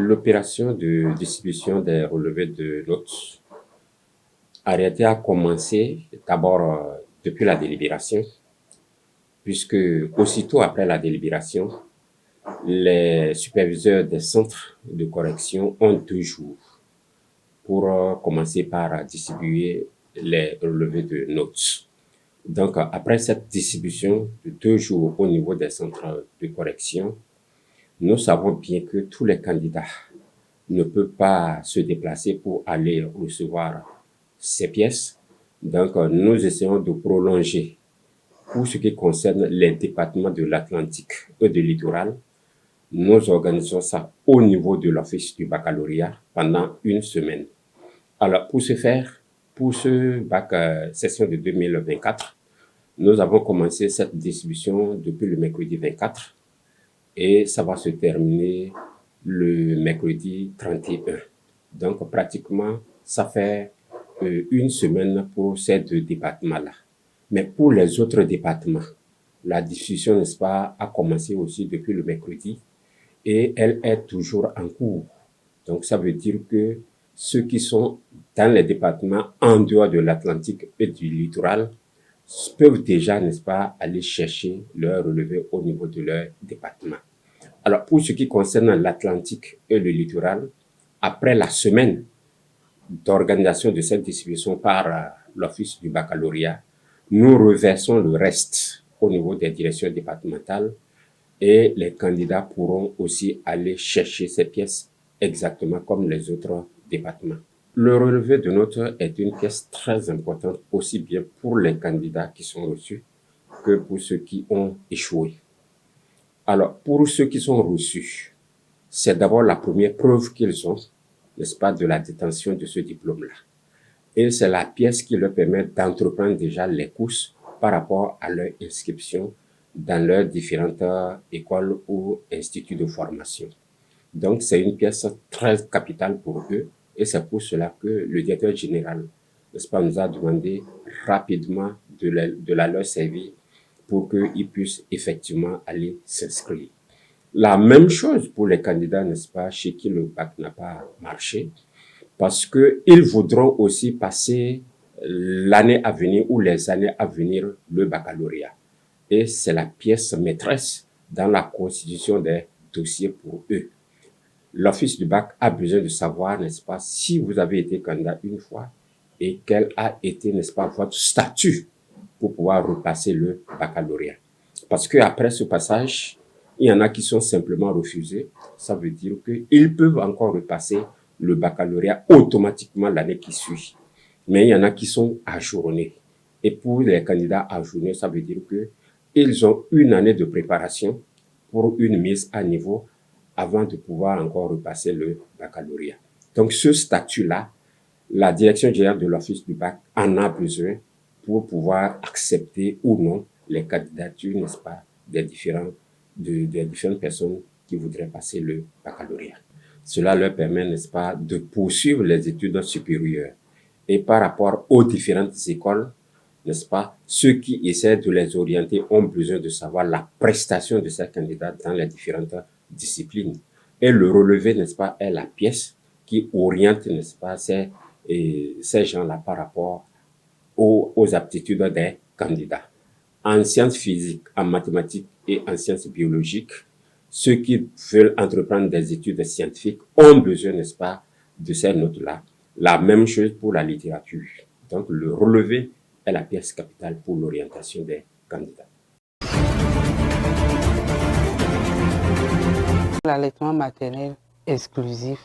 L'opération de distribution des relevés de notes arrêté a commencé d'abord depuis la délibération, puisque aussitôt après la délibération, les superviseurs des centres de correction ont 2 jours pour commencer par distribuer les relevés de notes. Donc, après cette distribution de 2 jours au niveau des centres de correction, nous savons bien que tous les candidats ne peuvent pas se déplacer pour aller recevoir ces pièces. Donc, nous essayons de prolonger pour ce qui concerne les départements de l'Atlantique et du littoral. Nous organisons ça au niveau de l'Office du baccalauréat pendant 1 semaine. Alors, pour ce faire, pour ce bac session de 2024, nous avons commencé cette distribution depuis le mercredi 24 et ça va se terminer le mercredi 31. Donc, pratiquement, ça fait 1 semaine pour ces 2 départements-là. Mais pour les autres départements, la distribution, n'est-ce pas, a commencé aussi depuis le mercredi et elle est toujours en cours. Donc, ça veut dire que ceux qui sont dans les départements en dehors de l'Atlantique et du littoral peuvent déjà, n'est-ce pas, aller chercher leur relevé au niveau de leur département. Alors, pour ce qui concerne l'Atlantique et le littoral, après la semaine d'organisation de cette distribution par l'Office du baccalauréat, nous reversons le reste au niveau des directions départementales et les candidats pourront aussi aller chercher ces pièces exactement comme les autres départements. Le relevé de notes est une pièce très importante aussi bien pour les candidats qui sont reçus que pour ceux qui ont échoué. Alors, pour ceux qui sont reçus, c'est d'abord la première preuve qu'ils ont, n'est-ce pas, de la détention de ce diplôme-là. Et c'est la pièce qui leur permet d'entreprendre déjà les courses par rapport à leur inscription dans leurs différentes écoles ou instituts de formation. Donc, c'est une pièce très capitale pour eux et c'est pour cela que le directeur général, n'est-ce pas, nous a demandé rapidement de la leur servir pour qu'ils puissent effectivement aller s'inscrire. La même chose pour les candidats, n'est-ce pas, chez qui le bac n'a pas marché, parce que ils voudront aussi passer l'année à venir ou les années à venir le baccalauréat. Et c'est la pièce maîtresse dans la constitution des dossiers pour eux. L'Office du bac a besoin de savoir, n'est-ce pas, si vous avez été candidat une fois et quel a été, n'est-ce pas, votre statut pour pouvoir repasser le baccalauréat. Parce que après ce passage, il y en a qui sont simplement refusés. Ça veut dire qu'ils peuvent encore repasser le baccalauréat automatiquement l'année qui suit. Mais il y en a qui sont ajournés. Et pour les candidats ajournés, ça veut dire qu'ils ont 1 année de préparation pour une mise à niveau avant de pouvoir encore repasser le baccalauréat. Donc, ce statut-là, la direction générale de l'Office du bac en a besoin pour pouvoir accepter ou non les candidatures, n'est-ce pas, des différentes personnes qui voudraient passer le baccalauréat. Cela leur permet, n'est-ce pas, de poursuivre les études supérieures. Et par rapport aux différentes écoles, n'est-ce pas, ceux qui essaient de les orienter ont besoin de savoir la prestation de ces candidats dans les différentes disciplines. Et le relevé, n'est-ce pas, est la pièce qui oriente, n'est-ce pas, ces gens-là par rapport aux aptitudes des candidats. En sciences physiques, en mathématiques et en sciences biologiques, ceux qui veulent entreprendre des études scientifiques ont besoin, n'est-ce pas, de ces notes-là. La même chose pour la littérature. Donc, le relevé est la pièce capitale pour l'orientation des candidats. L'allaitement maternel exclusif,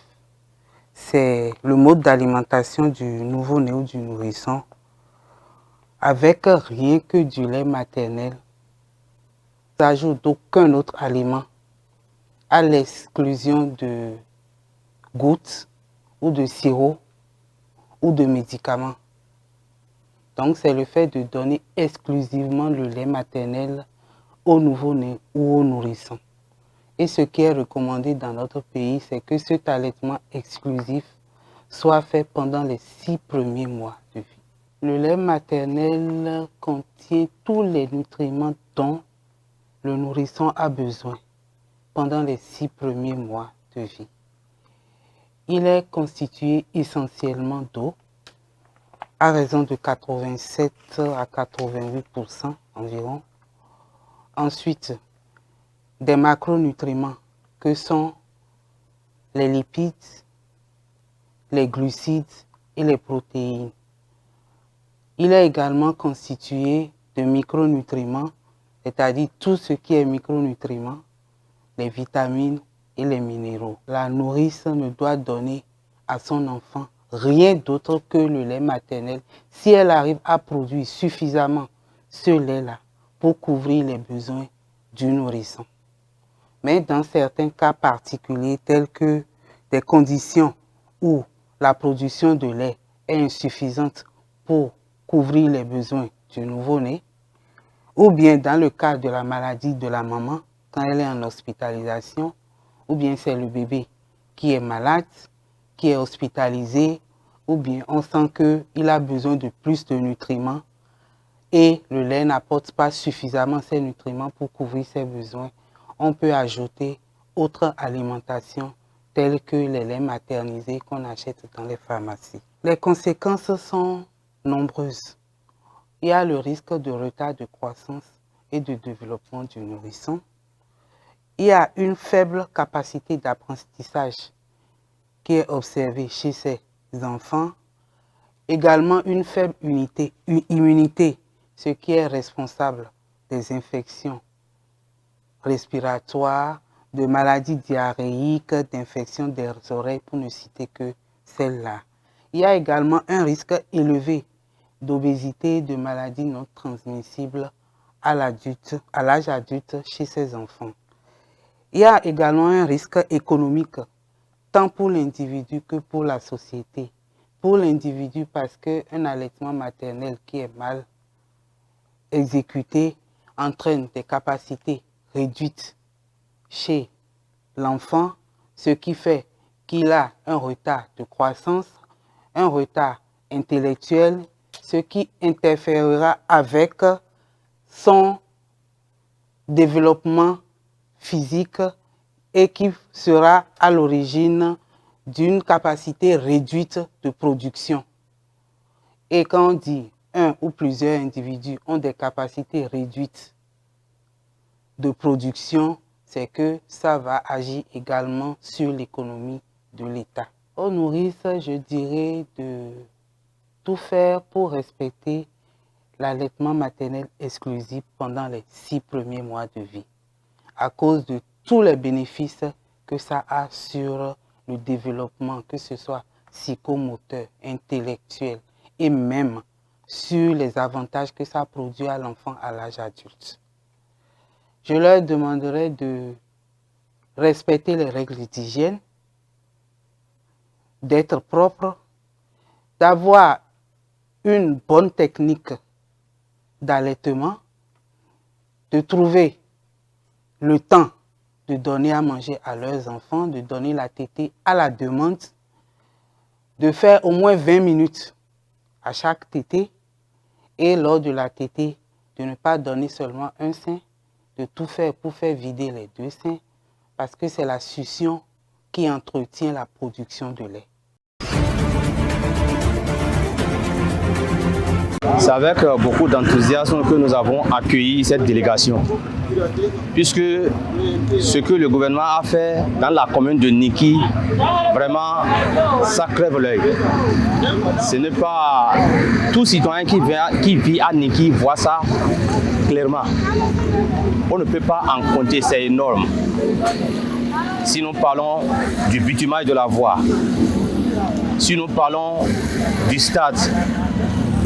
c'est le mode d'alimentation du nouveau-né ou du nourrisson avec rien que du lait maternel, s'ajoute d'aucun autre aliment, à l'exclusion de gouttes ou de sirop ou de médicaments. Donc c'est le fait de donner exclusivement le lait maternel au nouveau-né ou au nourrisson. Et ce qui est recommandé dans notre pays, c'est que cet allaitement exclusif soit fait pendant les 6 premiers mois de vie. Le lait maternel contient tous les nutriments dont le nourrisson a besoin pendant les 6 premiers mois de vie. Il est constitué essentiellement d'eau, à raison de 87 à 88% environ. Ensuite, des macronutriments que sont les lipides, les glucides et les protéines. Il est également constitué de micronutriments, c'est-à-dire tout ce qui est micronutriments, les vitamines et les minéraux. La nourrice ne doit donner à son enfant rien d'autre que le lait maternel si elle arrive à produire suffisamment ce lait-là pour couvrir les besoins du nourrisson. Mais dans certains cas particuliers, tels que des conditions où la production de lait est insuffisante pour couvrir les besoins du nouveau-né, ou bien dans le cas de la maladie de la maman, quand elle est en hospitalisation, ou bien c'est le bébé qui est malade, qui est hospitalisé, ou bien on sent qu'il a besoin de plus de nutriments et le lait n'apporte pas suffisamment ces nutriments pour couvrir ses besoins, on peut ajouter autre alimentation telle que les laits maternisés qu'on achète dans les pharmacies. Les conséquences sont nombreuses. Il y a le risque de retard de croissance et de développement du nourrisson. Il y a une faible capacité d'apprentissage qui est observée chez ces enfants. Également une faible immunité, ce qui est responsable des infections respiratoires, de maladies diarrhéiques, d'infections des oreilles, pour ne citer que celles-là. Il y a également un risque élevé d'obésité, de maladies non transmissibles à l'âge adulte chez ces enfants. Il y a également un risque économique, tant pour l'individu que pour la société. Pour l'individu, parce qu'un allaitement maternel qui est mal exécuté entraîne des capacités réduites chez l'enfant, ce qui fait qu'il a un retard de croissance, un retard intellectuel, ce qui interférera avec son développement physique et qui sera à l'origine d'une capacité réduite de production. Et quand on dit un ou plusieurs individus ont des capacités réduites de production, c'est que ça va agir également sur l'économie de l'État. Aux nourrices, je dirais de tout faire pour respecter l'allaitement maternel exclusif pendant les 6 premiers mois de vie, à cause de tous les bénéfices que ça a sur le développement, que ce soit psychomoteur, intellectuel, et même sur les avantages que ça produit à l'enfant à l'âge adulte. Je leur demanderai de respecter les règles d'hygiène, d'être propre, d'avoir une bonne technique d'allaitement, de trouver le temps de donner à manger à leurs enfants, de donner la tétée à la demande, de faire au moins 20 minutes à chaque tétée et lors de la tétée, de ne pas donner seulement un sein, de tout faire pour faire vider les 2 seins parce que c'est la succion qui entretient la production de lait. C'est avec beaucoup d'enthousiasme que nous avons accueilli cette délégation, puisque ce que le gouvernement a fait dans la commune de Niki, vraiment, ça crève l'œil. Ce n'est pas tout citoyen qui vit à Niki voit ça clairement. On ne peut pas en compter, c'est énorme. Si nous parlons du bitumage de la voie, si nous parlons du stade,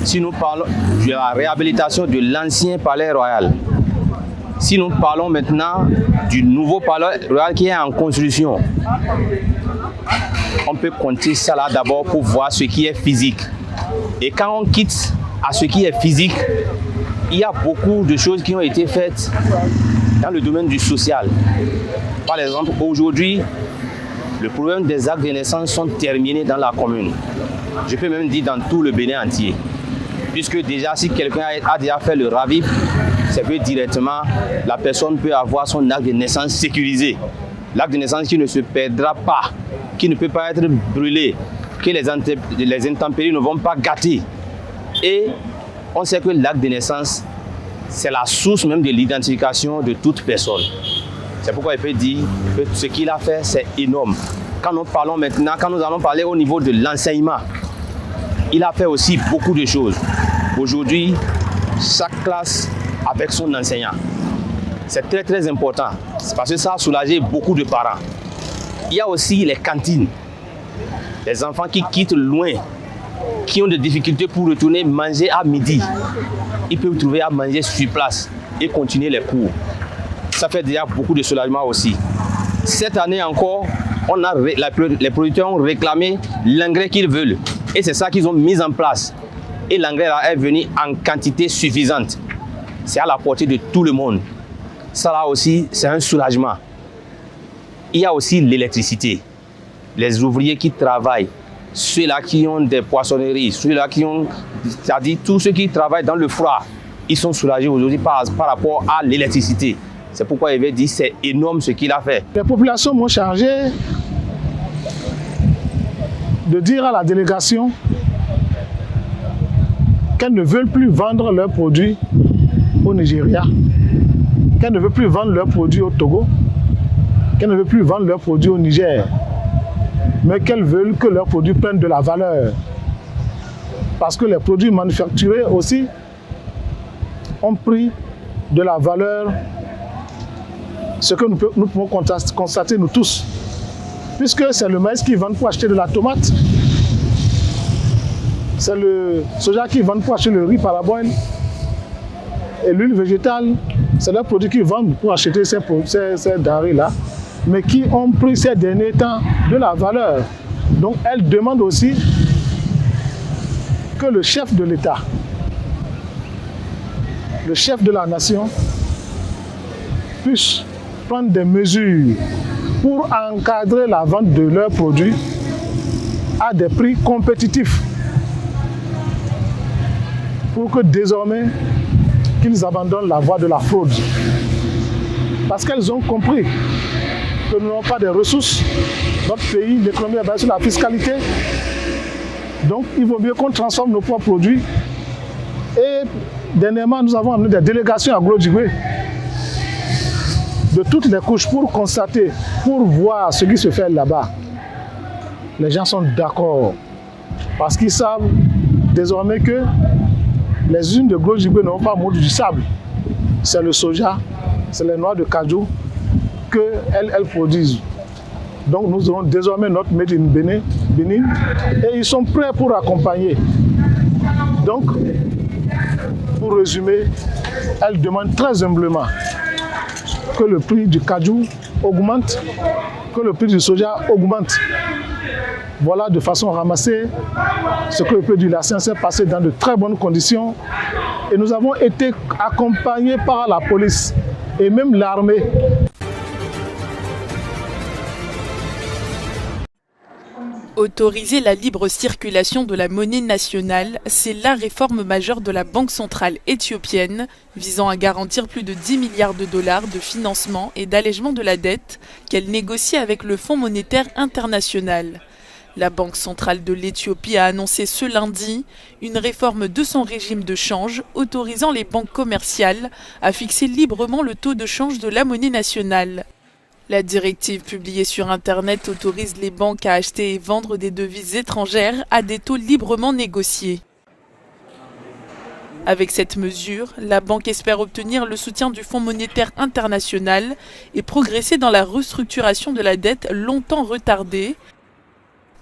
si nous parlons de la réhabilitation de l'ancien palais royal, si nous parlons maintenant du nouveau palais royal qui est en construction, on peut compter ça là d'abord pour voir ce qui est physique. Et quand on quitte à ce qui est physique, il y a beaucoup de choses qui ont été faites dans le domaine du social. Par exemple, aujourd'hui, le problème des actes de naissance sont terminés dans la commune. Je peux même dire dans tout le Bénin entier. Puisque déjà, si quelqu'un a déjà fait le RAVIP, c'est que directement, la personne peut avoir son acte de naissance sécurisé. l'acte de naissance qui ne se perdra pas, qui ne peut pas être brûlé, que les intempéries ne vont pas gâter. Et on sait que l'acte de naissance, c'est la source même de l'identification de toute personne. C'est pourquoi il peut dire que ce qu'il a fait, c'est énorme. Quand nous allons parler au niveau de l'enseignement, il a fait aussi beaucoup de choses. Aujourd'hui, chaque classe avec son enseignant. C'est très très important, parce que ça a soulagé beaucoup de parents. Il y a aussi les cantines. Les enfants qui quittent loin, qui ont des difficultés pour retourner manger à midi, ils peuvent trouver à manger sur place et continuer les cours. Ça fait déjà beaucoup de soulagement aussi. Cette année encore, les producteurs ont réclamé l'engrais qu'ils veulent. Et c'est ça qu'ils ont mis en place. Et l'engrais est venu en quantité suffisante. C'est à la portée de tout le monde. Ça là aussi, c'est un soulagement. Il y a aussi l'électricité. Les ouvriers qui travaillent, ceux-là qui ont des poissonneries, ceux-là qui ont, c'est-à-dire tous ceux qui travaillent dans le froid, ils sont soulagés aujourd'hui par rapport à l'électricité. C'est pourquoi il veut dire que c'est énorme ce qu'il a fait. Les populations m'ont chargé de dire à la délégation qu'elles ne veulent plus vendre leurs produits au Nigeria, qu'elles ne veulent plus vendre leurs produits au Togo, qu'elles ne veulent plus vendre leurs produits au Niger, mais qu'elles veulent que leurs produits prennent de la valeur. Parce que les produits manufacturés aussi ont pris de la valeur, ce que nous pouvons constater nous tous. Puisque c'est le maïs qu'ils vendent pour acheter de la tomate, c'est le soja qu'ils vendent pour acheter le riz parabole, et l'huile végétale, c'est les produits qu'ils vendent pour acheter ces denrées-là, mais qui ont pris ces derniers temps de la valeur. Donc elle demande aussi que le chef de l'État, le chef de la nation, puisse prendre des mesures pour encadrer la vente de leurs produits à des prix compétitifs, pour que désormais qu'ils abandonnent la voie de la fraude. Parce qu'elles ont compris que nous n'avons pas de ressources. Notre pays, l'économie est basée sur la fiscalité. Donc il vaut mieux qu'on transforme nos propres produits. Et dernièrement, nous avons amené des délégations à Glodjigwe de toutes les couches pour constater, pour voir ce qui se fait là-bas. Les gens sont d'accord parce qu'ils savent désormais que les usines de Glodjigwe n'ont pas monté du sable. C'est le soja, c'est les noix de cajou qu'elles produisent. Donc nous aurons désormais notre Made in Benin et ils sont prêts pour accompagner. Donc, pour résumer, elles demandent très humblement que le prix du cajou augmente, que le prix du soja augmente. Voilà, de façon ramassée, ce que le pays du Lassien s'est passé dans de très bonnes conditions. Et nous avons été accompagnés par la police et même l'armée. Autoriser la libre circulation de la monnaie nationale, c'est la réforme majeure de la Banque centrale éthiopienne, visant à garantir plus de 10 milliards de dollars de financement et d'allègement de la dette qu'elle négocie avec le Fonds monétaire international. La Banque centrale de l'Éthiopie a annoncé ce lundi une réforme de son régime de change, autorisant les banques commerciales à fixer librement le taux de change de la monnaie nationale. La directive publiée sur Internet autorise les banques à acheter et vendre des devises étrangères à des taux librement négociés. Avec cette mesure, la banque espère obtenir le soutien du Fonds monétaire international et progresser dans la restructuration de la dette longtemps retardée.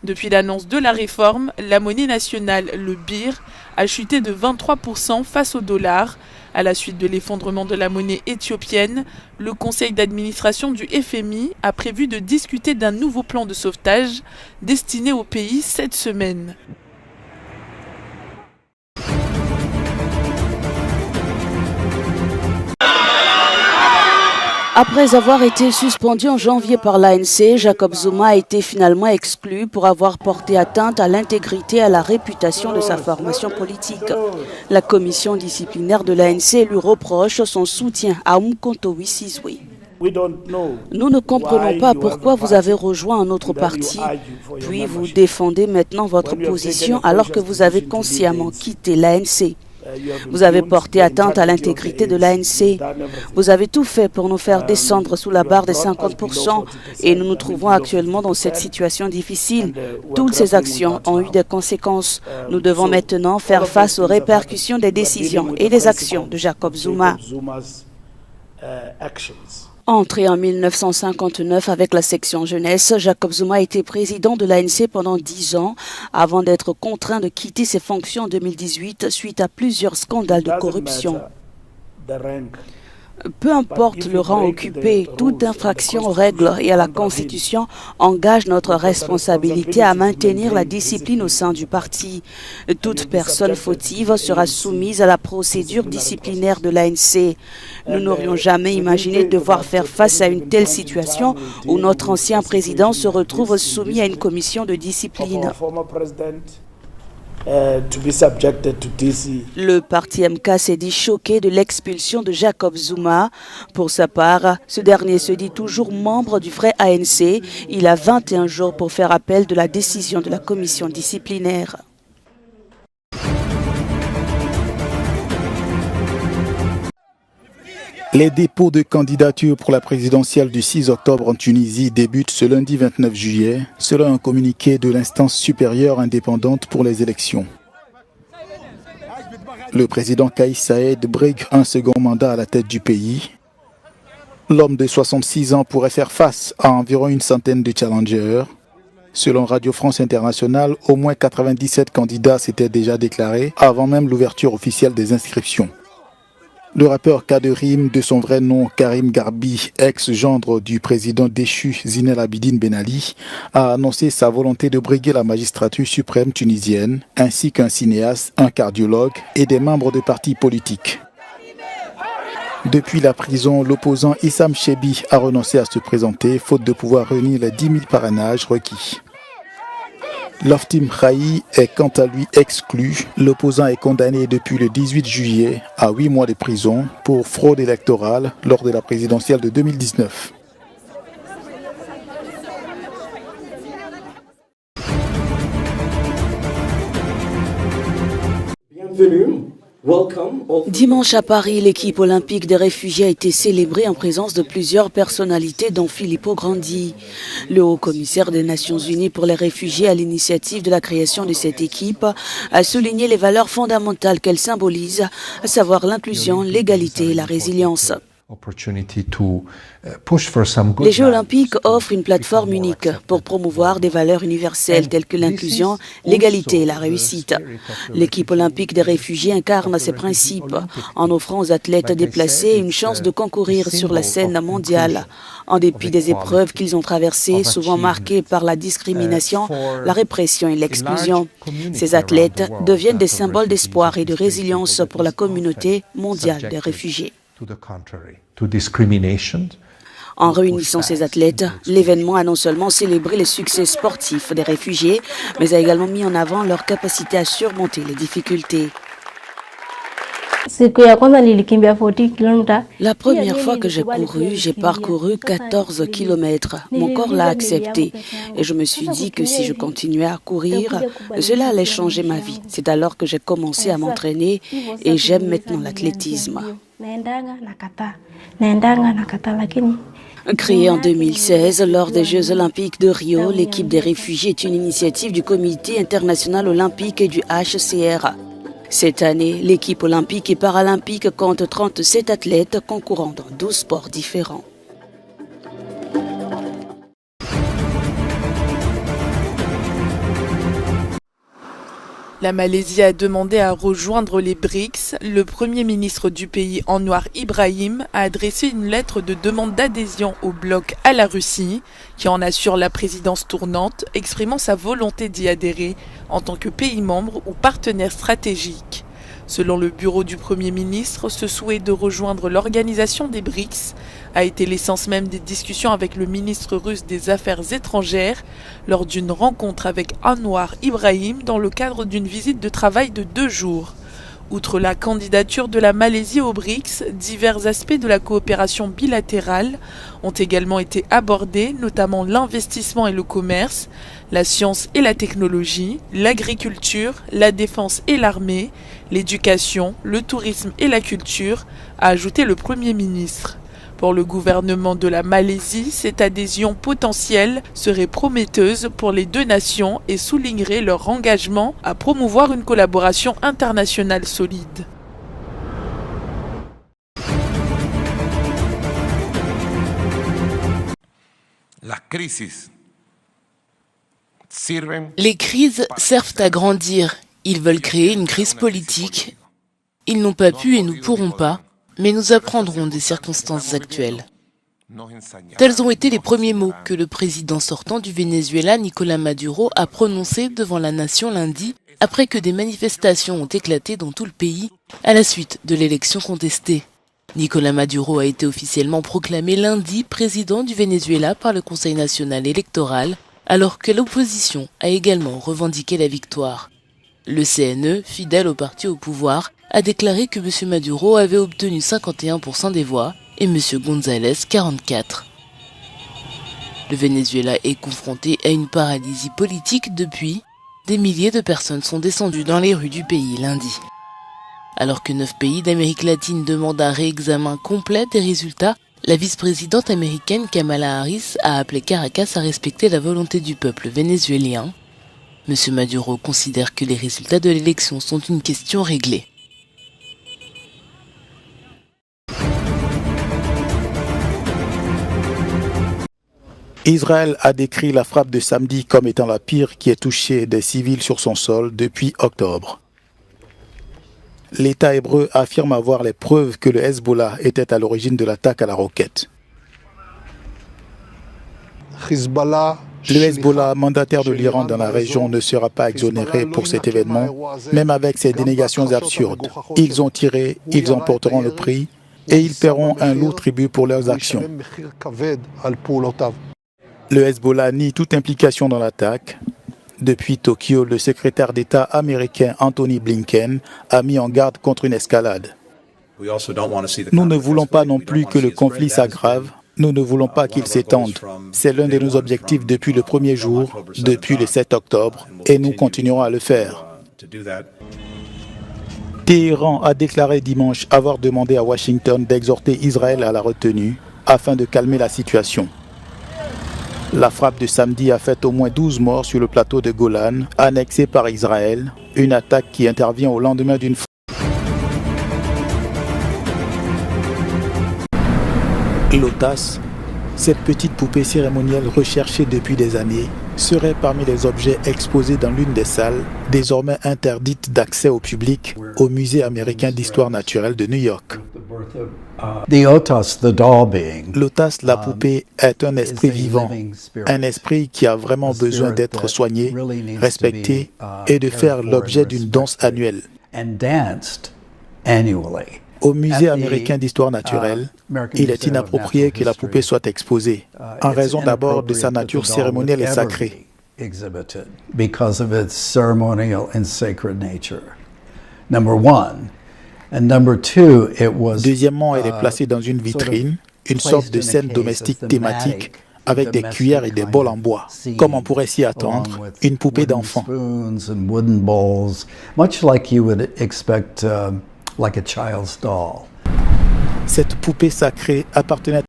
Depuis l'annonce de la réforme, la monnaie nationale, le birr, a chuté de 23% face au dollar. À la suite de l'effondrement de la monnaie éthiopienne, le conseil d'administration du FMI a prévu de discuter d'un nouveau plan de sauvetage destiné au pays cette semaine. Après avoir été suspendu en janvier par l'ANC, Jacob Zuma a été finalement exclu pour avoir porté atteinte à l'intégrité et à la réputation de sa formation politique. La commission disciplinaire de l'ANC lui reproche son soutien à Umkhonto we Sizwe. Nous ne comprenons pas pourquoi vous avez rejoint un autre parti, puis vous défendez maintenant votre position alors que vous avez consciemment quitté l'ANC. Vous avez porté atteinte à l'intégrité de l'ANC. Vous avez tout fait pour nous faire descendre sous la barre des 50% et nous nous trouvons actuellement dans cette situation difficile. Toutes ces actions ont eu des conséquences. Nous devons maintenant faire face aux répercussions des décisions et des actions de Jacob Zuma. Entré en 1959 avec la section jeunesse, Jacob Zuma a été président de l'ANC pendant 10 ans avant d'être contraint de quitter ses fonctions en 2018 suite à plusieurs scandales de corruption. Peu importe le rang occupé, toute infraction aux règles et à la Constitution engage notre responsabilité à maintenir la discipline au sein du parti. Toute personne fautive sera soumise à la procédure disciplinaire de l'ANC. Nous n'aurions jamais imaginé devoir faire face à une telle situation où notre ancien président se retrouve soumis à une commission de discipline. Le parti MK s'est dit choqué de l'expulsion de Jacob Zuma. Pour sa part, ce dernier se dit toujours membre du vrai ANC. Il a 21 jours pour faire appel de la décision de la commission disciplinaire. Les dépôts de candidature pour la présidentielle du 6 octobre en Tunisie débutent ce lundi 29 juillet, selon un communiqué de l'instance supérieure indépendante pour les élections. Le président Kais Saied brigue un second mandat à la tête du pays. L'homme de 66 ans pourrait faire face à environ une centaine de challengers. Selon Radio France Internationale, au moins 97 candidats s'étaient déjà déclarés avant même l'ouverture officielle des inscriptions. Le rappeur Kaderim, de son vrai nom Karim Garbi, ex-gendre du président déchu Zine El Abidine Ben Ali, a annoncé sa volonté de briguer la magistrature suprême tunisienne, ainsi qu'un cinéaste, un cardiologue et des membres de partis politiques. Depuis la prison, l'opposant Issam Chebi a renoncé à se présenter, faute de pouvoir réunir les 10 000 parrainages requis. Loftim Khaï est quant à lui exclu. L'opposant est condamné depuis le 18 juillet à 8 mois de prison pour fraude électorale lors de la présidentielle de 2019. Bienvenue. Dimanche à Paris, l'équipe olympique des réfugiés a été célébrée en présence de plusieurs personnalités dont Filippo Grandi. Le haut-commissaire des Nations Unies pour les réfugiés à l'initiative de la création de cette équipe a souligné les valeurs fondamentales qu'elle symbolise, à savoir l'inclusion, l'égalité et la résilience. Les Jeux olympiques offrent une plateforme unique pour promouvoir des valeurs universelles telles que l'inclusion, l'égalité et la réussite. L'équipe olympique des réfugiés incarne ces principes en offrant aux athlètes déplacés une chance de concourir sur la scène mondiale. En dépit des épreuves qu'ils ont traversées, souvent marquées par la discrimination, la répression et l'exclusion, ces athlètes deviennent des symboles d'espoir et de résilience pour la communauté mondiale des réfugiés. En réunissant ces athlètes, l'événement a non seulement célébré les succès sportifs des réfugiés, mais a également mis en avant leur capacité à surmonter les difficultés. La première fois que j'ai parcouru 14 kilomètres. Mon corps l'a accepté et je me suis dit que si je continuais à courir, cela allait changer ma vie. C'est alors que j'ai commencé à m'entraîner et j'aime maintenant l'athlétisme. Créée en 2016 lors des Jeux olympiques de Rio, l'équipe des réfugiés est une initiative du Comité international olympique et du HCR. Cette année, l'équipe olympique et paralympique compte 37 athlètes concourant dans 12 sports différents. La Malaisie a demandé à rejoindre les BRICS. Le premier ministre du pays, Anwar Ibrahim, a adressé une lettre de demande d'adhésion au bloc à la Russie, qui en assure la présidence tournante, exprimant sa volonté d'y adhérer en tant que pays membre ou partenaire stratégique. Selon le bureau du Premier ministre, ce souhait de rejoindre l'organisation des BRICS a été l'essence même des discussions avec le ministre russe des Affaires étrangères lors d'une rencontre avec Anwar Ibrahim dans le cadre d'une visite de travail de 2 jours. Outre la candidature de la Malaisie aux BRICS, divers aspects de la coopération bilatérale ont également été abordés, notamment l'investissement et le commerce, la science et la technologie, l'agriculture, la défense et l'armée, l'éducation, le tourisme et la culture, a ajouté le Premier ministre. Pour le gouvernement de la Malaisie, cette adhésion potentielle serait prometteuse pour les deux nations et soulignerait leur engagement à promouvoir une collaboration internationale solide. Les crises servent à grandir. Ils veulent créer une crise politique. Ils n'ont pas pu et ne pourront pas. Mais nous apprendrons des circonstances actuelles. Tels ont été les premiers mots que le président sortant du Venezuela, Nicolás Maduro, a prononcés devant la nation lundi, après que des manifestations ont éclaté dans tout le pays à la suite de l'élection contestée. Nicolás Maduro a été officiellement proclamé lundi président du Venezuela par le Conseil national électoral, alors que l'opposition a également revendiqué la victoire. Le CNE, fidèle au parti au pouvoir, a déclaré que M. Maduro avait obtenu 51% des voix et M. González 44%. Le Venezuela est confronté à une paralysie politique depuis. Des milliers de personnes sont descendues dans les rues du pays lundi. Alors que 9 pays d'Amérique latine demandent un réexamen complet des résultats, la vice-présidente américaine Kamala Harris a appelé Caracas à respecter la volonté du peuple vénézuélien. M. Maduro considère que les résultats de l'élection sont une question réglée. Israël a décrit la frappe de samedi comme étant la pire qui ait touché des civils sur son sol depuis octobre. L'État hébreu affirme avoir les preuves que le Hezbollah était à l'origine de l'attaque à la roquette. Le Hezbollah, mandataire de l'Iran dans la région, ne sera pas exonéré pour cet événement, même avec ces dénégations absurdes. Ils ont tiré, ils en porteront le prix et ils paieront un lourd tribut pour leurs actions. Le Hezbollah nie toute implication dans l'attaque. Depuis Tokyo, le secrétaire d'État américain Anthony Blinken a mis en garde contre une escalade. Nous ne voulons pas non plus que le conflit s'aggrave. Nous ne voulons pas qu'il s'étende. C'est l'un de nos objectifs depuis le premier jour, depuis le 7 octobre, et nous continuerons à le faire. Téhéran a déclaré dimanche avoir demandé à Washington d'exhorter Israël à la retenue afin de calmer la situation. La frappe de samedi a fait au moins 12 morts sur le plateau de Golan, annexé par Israël, une attaque qui intervient au lendemain d'une frappe. Lotas, cette petite poupée cérémonielle recherchée depuis des années, serait parmi les objets exposés dans l'une des salles, désormais interdites d'accès au public, au Musée américain d'histoire naturelle de New York. Lotas, la poupée, est un esprit vivant, un esprit qui a vraiment besoin d'être soigné, respecté et de faire l'objet d'une danse annuelle. Au Musée américain d'histoire naturelle, il est inapproprié que la poupée soit exposée, en raison d'abord de sa nature cérémonielle et sacrée. Deuxièmement, elle est placée dans une vitrine, une sorte de scène domestique thématique, avec des cuillères et des bols en bois, comme on pourrait s'y attendre, une poupée d'enfant. Cette poupée sacrée appartenait